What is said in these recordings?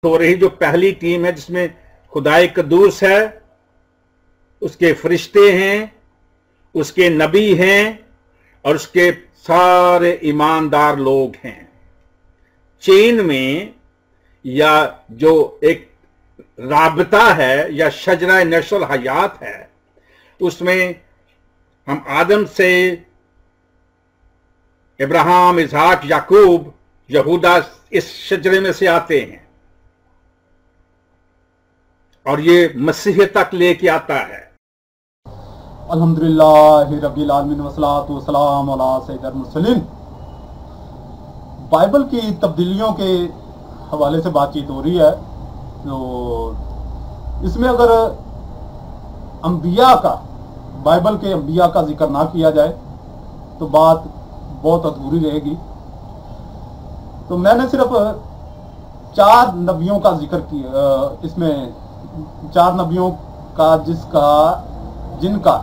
हो रही जो पहली टीम है जिसमें खुदाए कदूस है, उसके फरिश्ते हैं, उसके नबी हैं और उसके सारे ईमानदार लोग हैं। चेन में या जो एक राबता है या शजरा नस्ल हयात है, उसमें हम आदम से इब्राहिम, इसहाक, याकूब, यहूदा इस शजरे में से आते हैं और ये मसीह तक लेके आता है। अल्हम्दुलिल्लाह रब्बिल आलमीन वस्सलातु वस्सलाम अला सय्यिदिल मुरसलीन। बाइबल की तब्दीलियों के हवाले से बातचीत हो रही है। तो इसमें अगर अंबिया का, बाइबल के अंबिया का जिक्र ना किया जाए तो बात बहुत अधूरी रहेगी। तो मैंने सिर्फ 4 नबियों का जिक्र किया, इसमें 4 नबियों का जिनका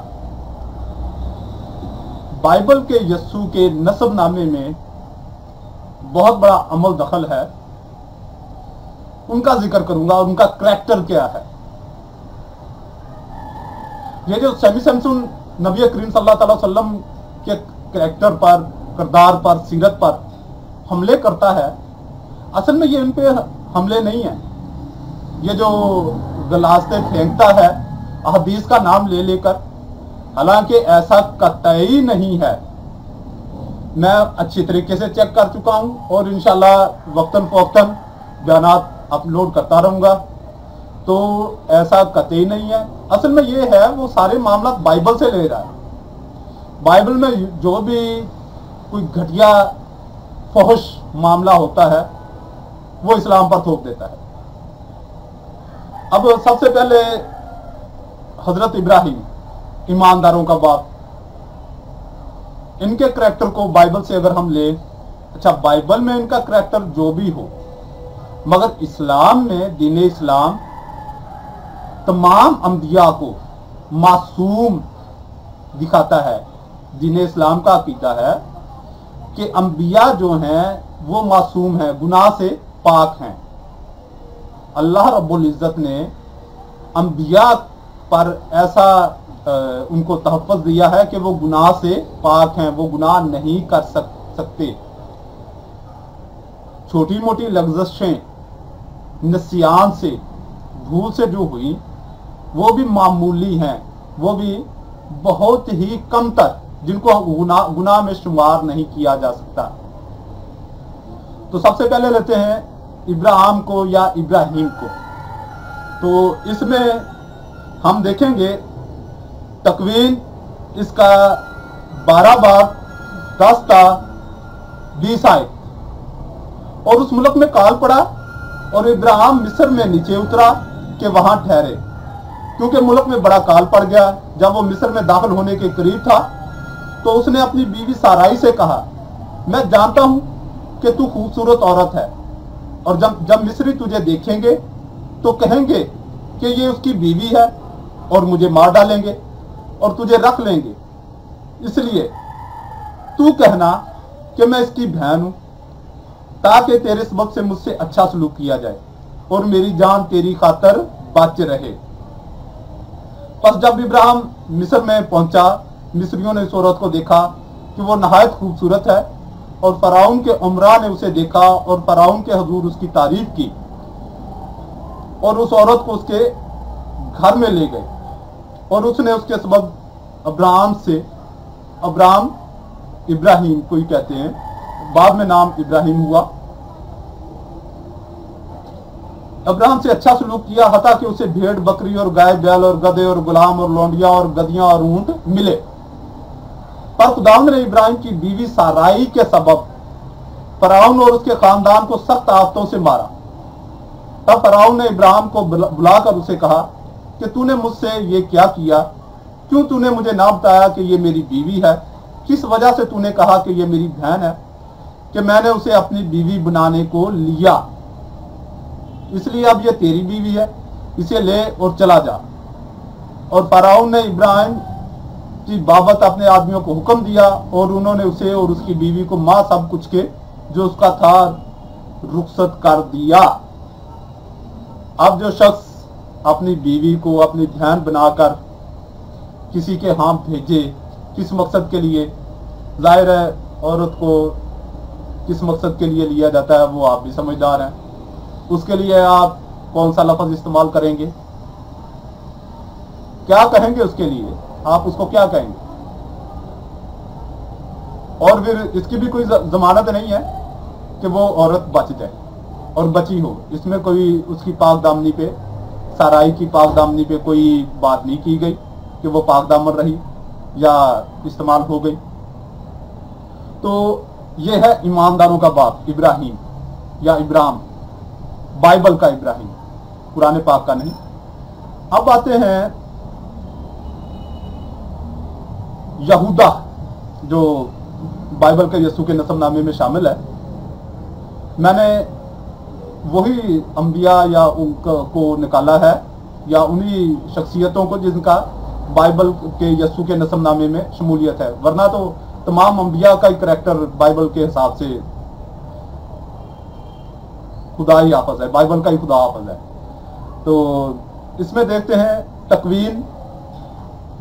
बाइबल के यस्सु के नस्ब नामे में बहुत बड़ा अमल दखल है, उनका जिक्र करूंगा और उनका करैक्टर क्या है। ये जो सैमसन नबी करीम सल्लल्लाहु अलैहि वसल्लम के करैक्टर पर, किरदार पर, सीरत पर हमले करता है, असल में ये इन पे हमले नहीं है। ये जो गलास्ते फेंकता है अहदीस का नाम ले लेकर, हालांकि ऐसा कतई नहीं है। मैं अच्छी तरीके से चेक कर चुका हूं और इंशाल्लाह वक्तन फवक्तन बयानात अपलोड करता रहूंगा। तो ऐसा कतई नहीं है। असल में ये है, वो सारे मामला बाइबल से ले रहा है। बाइबल में जो भी कोई घटिया फहश मामला होता है वो इस्लाम पर थोप देता है। अब सबसे पहले हजरत इब्राहिम, ईमानदारों का बाप, इनके करैक्टर को बाइबल से अगर हम ले, अच्छा बाइबल में इनका करैक्टर जो भी हो, मगर इस्लाम में, दीन इस्लाम तमाम अंबिया को मासूम दिखाता है। दीन इस्लाम का अकीदा है कि अंबिया जो हैं वो मासूम हैं, गुनाह से पाक हैं। अल्लाह रब्बुल इज़्ज़त ने अंबिया पर ऐसा उनको तहफ़्फ़ुज़ दिया है कि वो गुनाह से पाक हैं, वो गुनाह नहीं कर सकते। छोटी मोटी लग़्ज़शें निस्यान से, भूल से जो हुई वो भी मामूली हैं, वो भी बहुत ही कम तर, जिनको गुनाह में शुमार नहीं किया जा सकता। तो सबसे पहले लेते हैं इब्राहिम को या इब्राहिम को। तो इसमें हम देखेंगे तकवीन इसका 12 बाब 10 ता 20 आयत। और उस मुल्क में काल पड़ा और इब्राहिम मिस्र में नीचे उतरा कि वहां ठहरे, क्योंकि मुल्क में बड़ा काल पड़ गया। जब वो मिस्र में दाखिल होने के करीब था तो उसने अपनी बीवी साराई से कहा, मैं जानता हूं कि तू खूबसूरत औरत है और जब मिस्री तुझे देखेंगे तो कहेंगे कि ये उसकी बीवी है और मुझे मार डालेंगे और तुझे रख लेंगे। इसलिए तू कहना कि मैं इसकी बहन हूं, ताकि तेरे सबब से मुझसे अच्छा सलूक किया जाए और मेरी जान तेरी खातर बच रहे। बस जब इब्राहिम मिस्र में पहुंचा, मिस्रियों ने इस औरत को देखा कि वो नहायत खूबसूरत है और फराउन के उमरा ने उसे देखा और फराउन के हजूर उसकी तारीफ की और उस औरत को उसके घर में ले गए और उसने उसके सबब अब्राम इब्राहिम को ही कहते हैं, बाद में नाम इब्राहिम हुआ, अब्राहम से अच्छा सलूक किया, हता कि उसे भेड़ बकरी और गाय बैल और गधे और गुलाम और लौंडियां और गदियां और ऊंट मिले। पर खुदावंद ने इब्राहिम की बीवी साराई के सबब फराउन और उसके खानदान को सख्त आफतों से मारा। तब फराउन ने इब्राहिम को बुलाकर उसे कहा कि तूने मुझसे ये क्या किया? क्यों तूने मुझे ना बताया कि ये मेरी बीवी है? किस वजह से तूने कहा कि ये मेरी बहन है कि मैंने उसे अपनी बीवी बनाने को लिया? इसलिए अब ये तेरी बीवी है, इसे ले और चला जा। और फराउन ने इब्राहिम की बाबत अपने आदमियों को हुक्म दिया और उन्होंने उसे और उसकी बीवी को मां सब कुछ के जो उसका था रुखसत कर दिया। अब जो शख्स अपनी बीवी को अपनी ध्यान बनाकर किसी के हाथ भेजे, किस मकसद के लिए, जाहिर है औरत को किस मकसद के लिए लिया जाता है वो आप भी समझदार हैं। उसके लिए आप कौन सा लफ्ज़ इस्तेमाल करेंगे, क्या कहेंगे उसके लिए, आप उसको क्या कहेंगे? और फिर इसकी भी कोई जमानत नहीं है कि वो औरत बच जाए और बची हो। इसमें कोई उसकी पाक दामनी पे, साराई की पाक दामनी पे कोई बात नहीं की गई कि वो पाक दामन रही या इस्तेमाल हो गई। तो ये है ईमानदारों का बाप इब्राहिम या इब्राहिम, बाइबल का इब्राहिम, कुरान पाक का नहीं। अब आते हैं यहूदा, जो बाइबल के यीशु के नसबनामे में शामिल है। मैंने वही अंबिया या उनको निकाला है या उन्हीं शख्सियतों को जिनका बाइबल के यीशु के नसबनामे में शमूलियत है, वरना तो तमाम अंबिया का ही करैक्टर बाइबल के हिसाब से खुदा ही हाफिज है, बाइबल का ही खुदा हाफिज है। तो इसमें देखते हैं तकवीन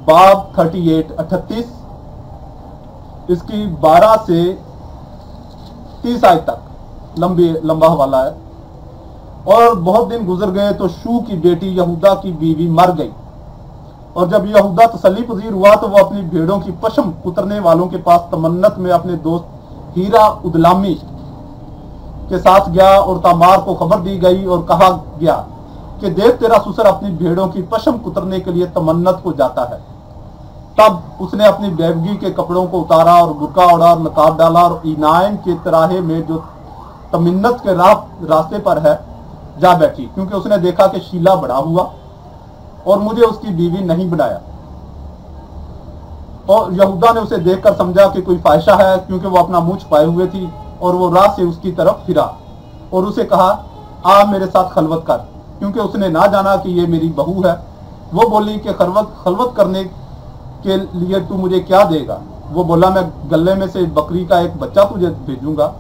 बाब 38 इसकी 12 से 30 आयत तक लंबा हवाला है। और बहुत दिन गुजर गए तो शू की बेटी यहूदा की बीवी मर गई, और जब यहूदा तसल्ली पजीर हुआ तो वो अपनी भेड़ों की पशम कुतरने वालों के पास तमन्नत में अपने दोस्त हीरा उदलामी के साथ गया, और तामार को खबर दी गई और कहा गया कि देख तेरा ससुर अपनी भेड़ों की पशम कुतरने के लिए तमन्नत को जाता है। तब उसने अपनी बेवगी के कपड़ों को उतारा और बुर्का ओढ़ा और नकाब डाला, और इनायम के तराहे में जो तमन्नत के रास्ते पर है जा बैठी, क्योंकि उसने देखा कि शीला बड़ा हुआ और मुझे उसकी बीवी नहीं बनाया। और यहूदा ने उसे देखकर समझा कि कोई फाहिशा है, क्योंकि वो अपना मुंह छुपाए हुए थी, और वो राह से उसकी तरफ फिरा और उसे कहा आ मेरे साथ खलवत कर, क्योंकि उसने ना जाना कि ये मेरी बहू है। वो बोली कि खलवत करने के लिए तू मुझे क्या देगा? वो बोला मैं गले में से बकरी का एक बच्चा तुझे भेजूंगा।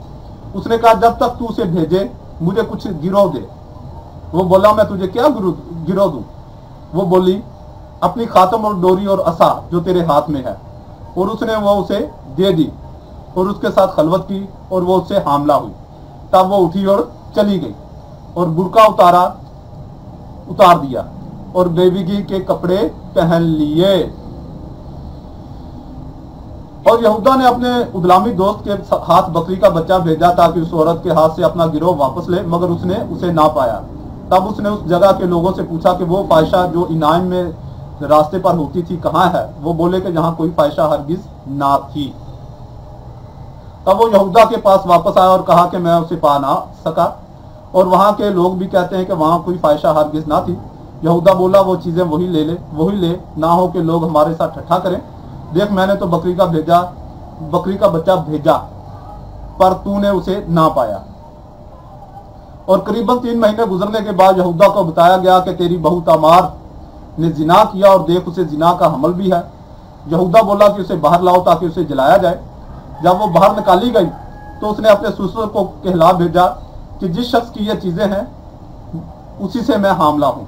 उसने कहा जब तक तू उसे भेजे मुझे कुछ गिरोह दे। वो बोला मैं तुझे क्या गिरोह दूं? वो बोली अपनी खातम और डोरी और असा जो तेरे हाथ में है। और उसने वो उसे दे दी और उसके साथ खलवत की, और वो उससे हामला हुई। तब वो उठी और चली गई और बुर्का उतार दिया और बेविगी के कपड़े पहन लिए। और यहूदा ने अपने उदलामी दोस्त के हाथ बकरी का बच्चा भेजा ताकि उस औरत के हाथ से अपना गिरोह वापस ले, मगर उसने उसे ना पाया। तब उसने उस जगह के लोगों से पूछा कि वो फाहिशा जो इनाम में रास्ते पर होती थी कहाँ है? वो बोले कि जहां कोई फाहिशा हरगिज ना थी। तब वो यहूदा के पास वापस आया और कहा कि मैं उसे पा ना सका, और वहां के लोग भी कहते हैं कि वहां कोई फाहिशा हरगिज ना थी। यहूदा बोला वो चीजें वही ले, ना हो कि लोग हमारे साथ ठट्ठा करें। देख मैंने तो बकरी का बच्चा भेजा, पर तूने उसे ना पाया। और करीबन 3 महीने गुजरने के बाद यहूदा को बताया गया कि तेरी बहू तामार ने जिना किया, और देख उसे जिना का हमल भी है। यहूदा बोला कि उसे बाहर लाओ ताकि उसे जलाया जाए। जब वो बाहर निकाली गई तो उसने अपने ससुर को कहला भेजा कि जिस शख्स की ये चीजें हैं उसी से मैं हामला हूं,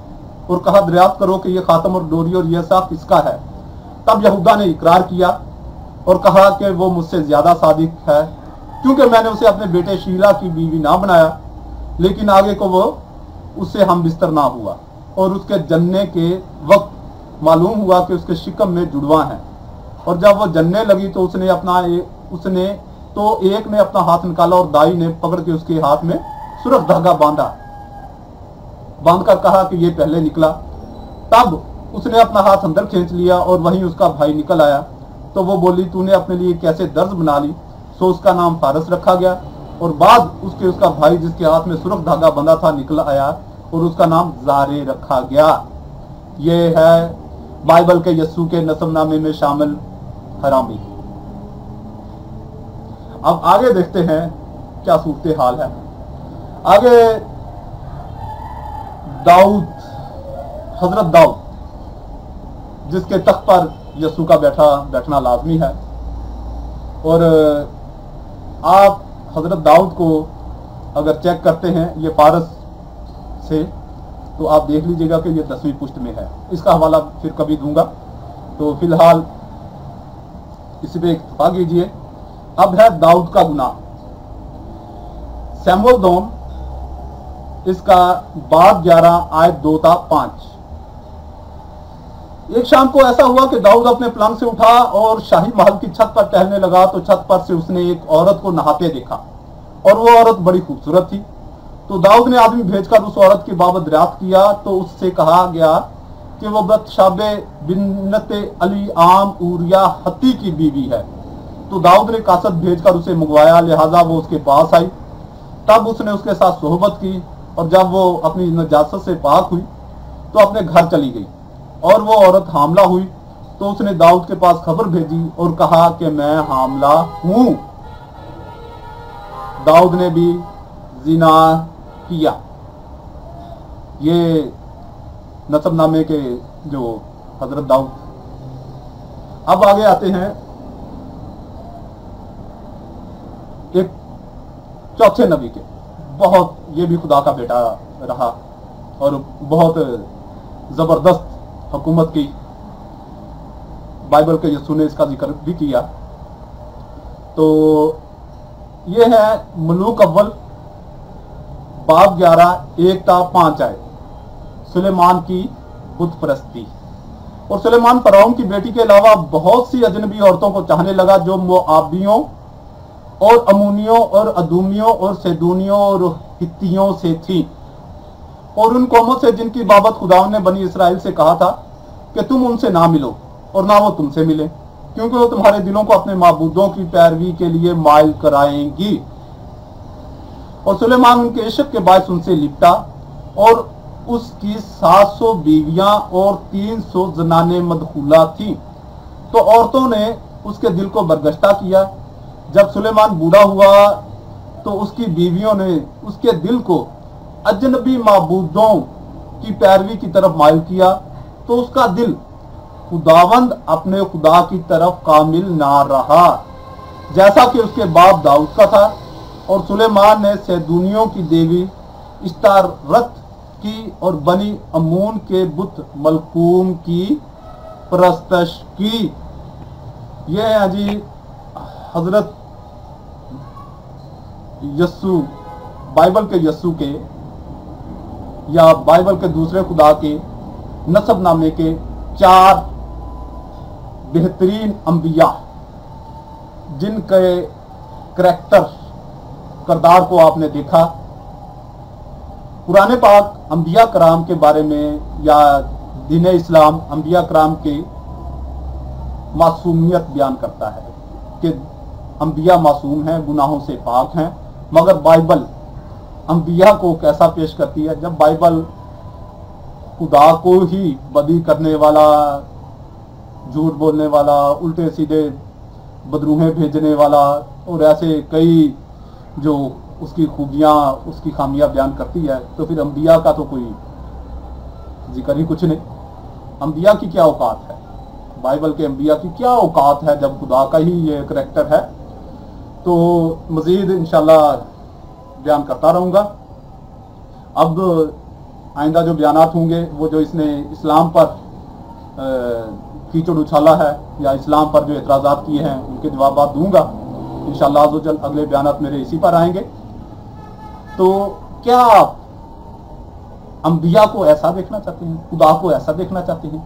और कहा दरियाफ्त करो कि ये खातम और डोरी और यह साख किसका है। तब यहूदा ने इकरार किया और कहा कि वो मुझसे ज्यादा सादिक है, क्योंकि मैंने उसे अपने बेटे शीला की बीवी ना बनाया। लेकिन आगे को वो उससे हम बिस्तर ना हुआ, और उसके जन्ने के वक्त मालूम हुआ कि उसके शिकम में जुड़वा है। और जब वो जन्ने लगी तो एक ने अपना हाथ निकाला और दाई ने पकड़ के उसके हाथ में सुरख धागा बांधकर कहा कि ये पहले निकला। तब उसने अपना हाथ अंदर खींच लिया और वहीं उसका भाई निकल आया। तो वो बोली तूने अपने लिए कैसे दर्ज बना ली? सो उसका नाम फारस रखा गया। और बाद उसका भाई जिसके हाथ में सुरख धागा बंधा था निकल आया, और उसका नाम ज़ारे रखा गया। ये है बाइबल के यस्सू के नसबनामे में शामिल हरामी। अब आगे देखते हैं क्या सूरत हाल है। आगे हजरत दाऊद जिसके तख्त पर यस्सू का बैठना लाजमी है। और आप हजरत दाऊद को अगर चेक करते हैं ये फारस से, तो आप देख लीजिएगा कि ये 10वीं पुष्ट में है। इसका हवाला फिर कभी दूंगा, तो फिलहाल इसी पे इत्तफा कीजिए। अब है दाऊद का गुनाह, सैमुअल दोम, इसका बाब 11 आयत 2 था 5। एक शाम को ऐसा हुआ कि दाऊद अपने पलंग से उठा और शाही महल की छत पर टहलने लगा, तो छत पर से उसने एक औरत को नहाते देखा और वो औरत बड़ी खूबसूरत थी। तो दाऊद ने आदमी भेजकर उस औरत की बाबत दरियाफ्त किया, तो उससे कहा गया कि वो बतशाबे बिन्नते अली आम उरिया हत्ती की बीवी है। तो दाऊद ने कासद भेजकर उसे मंगवाया, लिहाजा वो उसके पास आई। तब उसने उसके साथ सोहबत की और जब वो अपनी नजासत से पाक हुई तो अपने घर चली गई और वो औरत हामला हुई। तो उसने दाऊद के पास खबर भेजी और कहा कि मैं हामला हूं। दाऊद ने भी जिना किया। ये नसबनामे के जो हजरत दाऊद। अब आगे आते हैं एक चौथे नबी के, बहुत, ये भी खुदा का बेटा रहा और बहुत जबरदस्त हुकूमत की। बाइबल के यीशु ने इसका जिक्र भी किया। तो ये है मलूक अव्वल बाब 11 1 था 5 आए, सुलेमान की बुत परस्ती। और सुलेमान फरौन की बेटी के अलावा बहुत सी अजनबी औरतों को चाहने लगा जो मोआबियों और अमूनियों और अदूमियों और सेदूनियों और हित्तियों से थी, और उन कौमों से जिनकी बाबत खुदा ने बनी इसराइल से कहा था कि तुम उनसे ना मिलो और ना वो तुमसे मिले, क्योंकि वो तुम्हारे दिलों को अपने माबूदों की पैरवी के लिए माइल कराएंगी। और सुलेमान उनके इश्क के बायस उनसे लिपटा और उसकी 700 बीवियां और 300 जनाने मदखूला थी। तो औरतों ने उसके दिल को बरगश्ता किया। जब सुलेमान बूढ़ा हुआ तो उसकी बीवियों ने उसके दिल को अजनबी माबूदों की पैरवी की तरफ माइल किया, तो उसका दिल खुदावंद अपने खुदा की तरफ कामिल ना रहा, जैसा कि उसके बाप दाऊद का था। और सुलेमान ने सैदूनियों की देवी इश्तारत की और बनी अमून के बुत मलकूम की परस्तश की। ये है जी हजरत यस्सु, बाइबल के यस्सु के या बाइबल के दूसरे खुदा के नसबनामे के 4 बेहतरीन अंबिया, जिनके करैक्टर किरदार को आपने देखा। पुराने पाक अंबिया कराम के बारे में या दीन इस्लाम अंबिया कराम के मासूमियत बयान करता है कि अंबिया मासूम हैं, गुनाहों से पाक हैं, मगर बाइबल अंबिया को कैसा पेश करती है। जब बाइबल खुदा को ही बदी करने वाला, झूठ बोलने वाला, उल्टे सीधे बदरूहें भेजने वाला और ऐसे कई जो उसकी खूबियां, उसकी खामियां बयान करती है, तो फिर अंबिया का तो कोई जिक्र ही कुछ नहीं। अंबिया की क्या औकात है, बाइबल के अंबिया की क्या औकात है जब खुदा का ही ये करैक्टर है। तो मजीद इंशाल्लाह बयान करता रहूँगा। अब आइंदा जो बयानात होंगे वो जो इसने इस्लाम पर कीचड़ उछाला है या इस्लाम पर जो एतराज़ात किए हैं उनके जवाब दूंगा इंशाअल्लाह। अज़्ज़वजल अगले बयानात मेरे इसी पर आएंगे। तो क्या आप अंबिया को ऐसा देखना चाहते हैं, खुदा को ऐसा देखना चाहते हैं?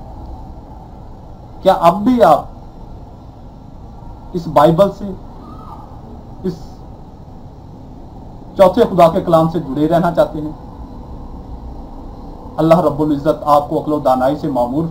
क्या अब भी आप इस बाइबल से, इस चौथे खुदा के कलाम से जुड़े रहना चाहते हैं? अल्लाह रब्बुल इज्जत आपको अक्ल व दानाई से मामूर